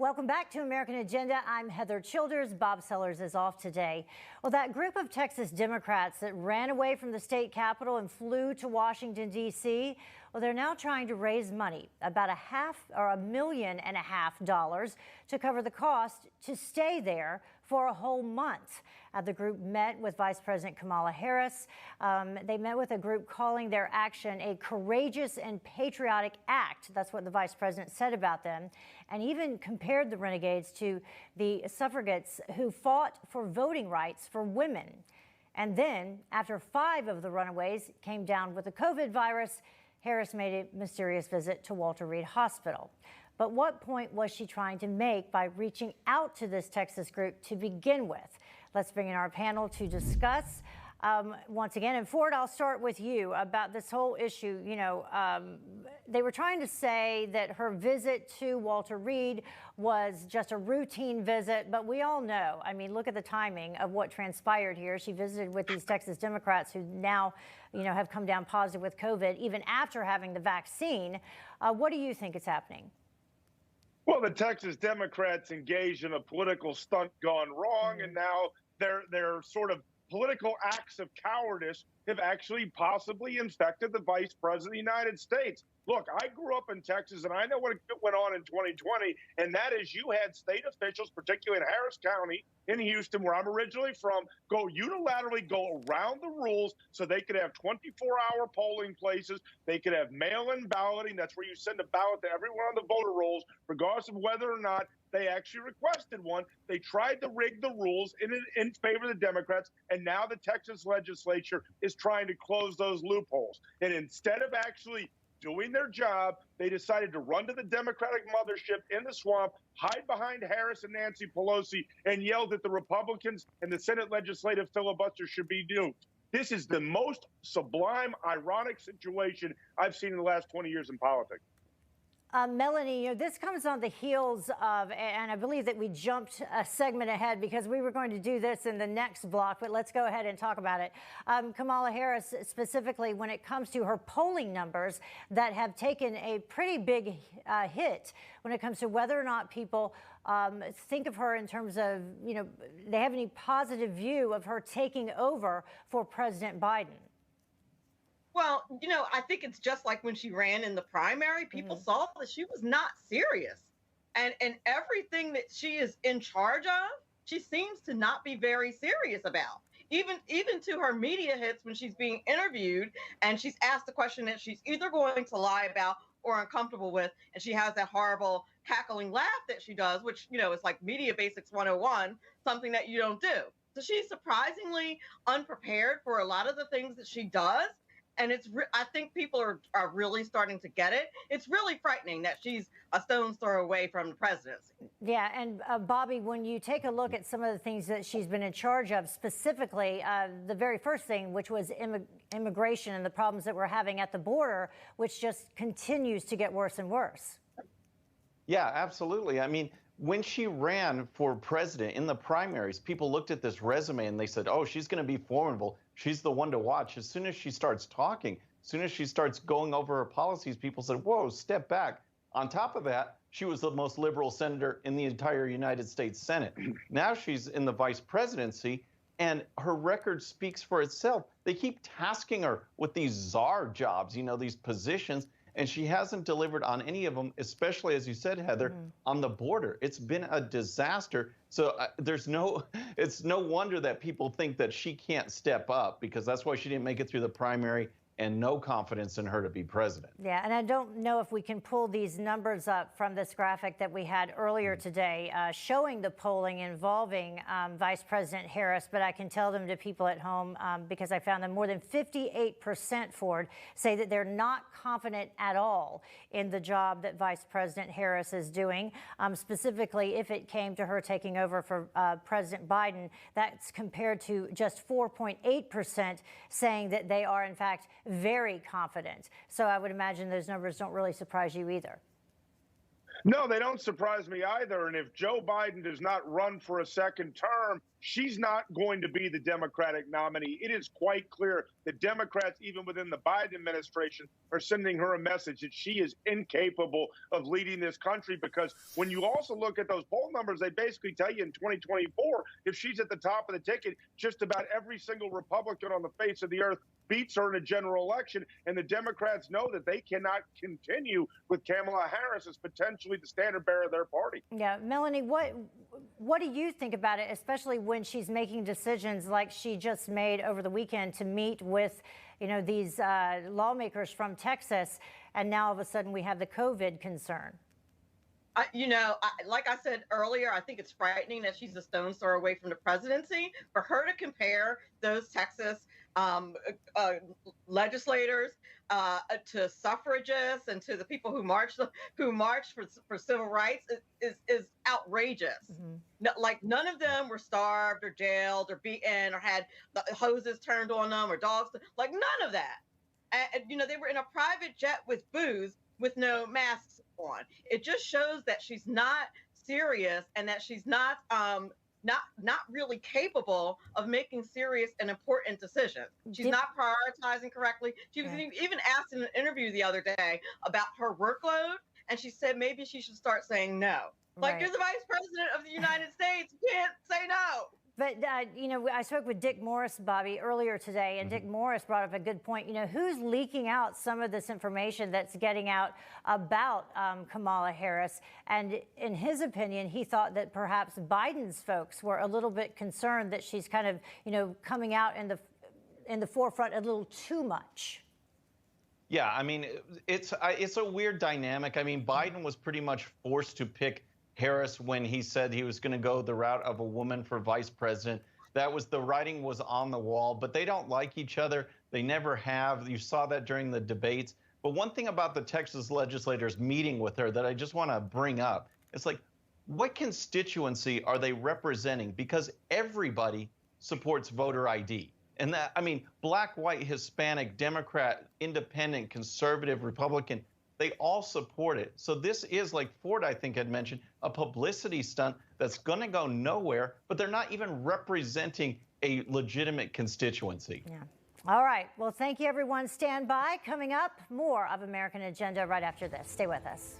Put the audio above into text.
Welcome back to American Agenda. I'm Heather Childers. Bob Sellers is off today. Well, that group of Texas Democrats that ran away from the state capitol and flew to Washington, D.C., well, they're now trying to raise money, about $1.5 million to cover the cost to stay there for a whole month. The group met with Vice President Kamala Harris. They met with a group calling their action a courageous and patriotic act. That's what the vice president said about them, and even compared the renegades to the suffragettes who fought for voting rights for women. And then, after 5 of the runaways came down with the COVID virus, Harris made a mysterious visit to Walter Reed Hospital. But what point was she trying to make by reaching out to this Texas group to begin with? Let's bring in our panel to discuss once again. And Ford, I'll start with you about this whole issue. They were trying to say that her visit to Walter Reed was just a routine visit, but we all know, I mean, look at the timing of what transpired here. She visited with these Texas Democrats who now, have come down positive with COVID, even after having the vaccine. What do you think is happening? Well, the Texas Democrats engaged in a political stunt gone wrong, and now their sort of political acts of cowardice have actually possibly infected the Vice President of the United States. Look, I grew up in Texas, and I know what went on in 2020, and that is you had state officials, particularly in Harris County in Houston, where I'm originally from, unilaterally go around the rules so they could have 24-hour polling places. They could have mail-in balloting. That's where you send a ballot to everyone on the voter rolls, regardless of whether or not they actually requested one. They tried to rig the rules in favor of the Democrats, and now the Texas legislature is trying to close those loopholes. And instead of actually doing their job, they decided to run to the Democratic mothership in the swamp, hide behind Harris and Nancy Pelosi, and yell that the Republicans and the Senate legislative filibuster should be duped. This is the most sublime, ironic situation I've seen in the last 20 years in politics. Melanie, this comes on the heels of, and I believe that we jumped a segment ahead because we were going to do this in the next block, but let's go ahead and talk about it. Kamala Harris, specifically when it comes to her polling numbers that have taken a pretty big hit when it comes to whether or not people think of her in terms of, they have any positive view of her taking over for President Biden. Well, I think it's just like when she ran in the primary, people saw that she was not serious. And everything that she is in charge of, she seems to not be very serious about. Even to her media hits when she's being interviewed and she's asked a question that she's either going to lie about or uncomfortable with, and she has that horrible cackling laugh that she does, which, is like Media Basics 101, something that you don't do. So she's surprisingly unprepared for a lot of the things that she does. And I think people are really starting to get it. It's really frightening that she's a stone's throw away from the presidency. Yeah, and Bobby, when you take a look at some of the things that she's been in charge of, specifically the very first thing, which was immigration and the problems that we're having at the border, which just continues to get worse and worse. Yeah, absolutely. I mean, when she ran for president in the primaries, people looked at this resume and they said, oh, she's going to be formidable. She's the one to watch. As soon as she starts talking, as soon as she starts going over her policies, people said, whoa, step back. On top of that, she was the most liberal senator in the entire United States Senate. Now she's in the vice presidency, and her record speaks for itself. They keep tasking her with these czar jobs, these positions, and she hasn't delivered on any of them, especially, as you said, Heather, on the border. It's been a disaster. So it's no wonder that people think that she can't step up, because that's why she didn't make it through the primary, and no confidence in her to be president. Yeah, and I don't know if we can pull these numbers up from this graphic that we had earlier today showing the polling involving Vice President Harris, but I can tell them to people at home because I found them more than 58%, Ford, say that they're not confident at all in the job that Vice President Harris is doing. Specifically, if it came to her taking over for President Biden, that's compared to just 4.8% saying that they are, in fact, very confident. So I would imagine those numbers don't really surprise you either. No, they don't surprise me either. And if Joe Biden does not run for a second term, she's not going to be the Democratic nominee. It is quite clear that Democrats, even within the Biden administration, are sending her a message that she is incapable of leading this country. Because when you also look at those poll numbers, they basically tell you in 2024, if she's at the top of the ticket, just about every single Republican on the face of the earth beats her in a general election. And the Democrats know that they cannot continue with Kamala Harris as potentially the standard bearer of their party. Yeah, Melanie, what do you think about it, especially when she's making decisions like she just made over the weekend to meet with, these lawmakers from Texas, and now all of a sudden we have the COVID concern? Like I said earlier, I think it's frightening that she's a stone's throw away from the presidency. For her to compare those Texas legislators to suffragists and to the people who marched for civil rights is outrageous. Like, none of them were starved or jailed or beaten or had the hoses turned on them or dogs. Like, none of that. And they were in a private jet with booze with no masks on. It just shows that she's not serious and that she's not really capable of making serious and important decisions. She's not prioritizing correctly. She was even asked in an interview the other day about her workload, and she said maybe she should start saying no. Like, you're the vice president of the United States. You can't say no. But, I spoke with Dick Morris, Bobby, earlier today, and Dick Morris brought up a good point. Who's leaking out some of this information that's getting out about Kamala Harris? And in his opinion, he thought that perhaps Biden's folks were a little bit concerned that she's kind of, coming out in the forefront a little too much. Yeah, I mean, it's a weird dynamic. I mean, Biden was pretty much forced to pick Harris when he said he was going to go the route of a woman for vice president. The writing was on the wall, but they don't like each other. They never have. You saw that during the debates. But one thing about the Texas legislators meeting with her that I just want to bring up, it's like, what constituency are they representing? Because everybody supports voter ID. And that, I mean, black, white, Hispanic, Democrat, independent, conservative, Republican, they all support it. So this is, like Ford, I think, had mentioned, a publicity stunt that's going to go nowhere, but they're not even representing a legitimate constituency. Yeah. All right. Well, thank you, everyone. Stand by. Coming up, more of American Agenda right after this. Stay with us.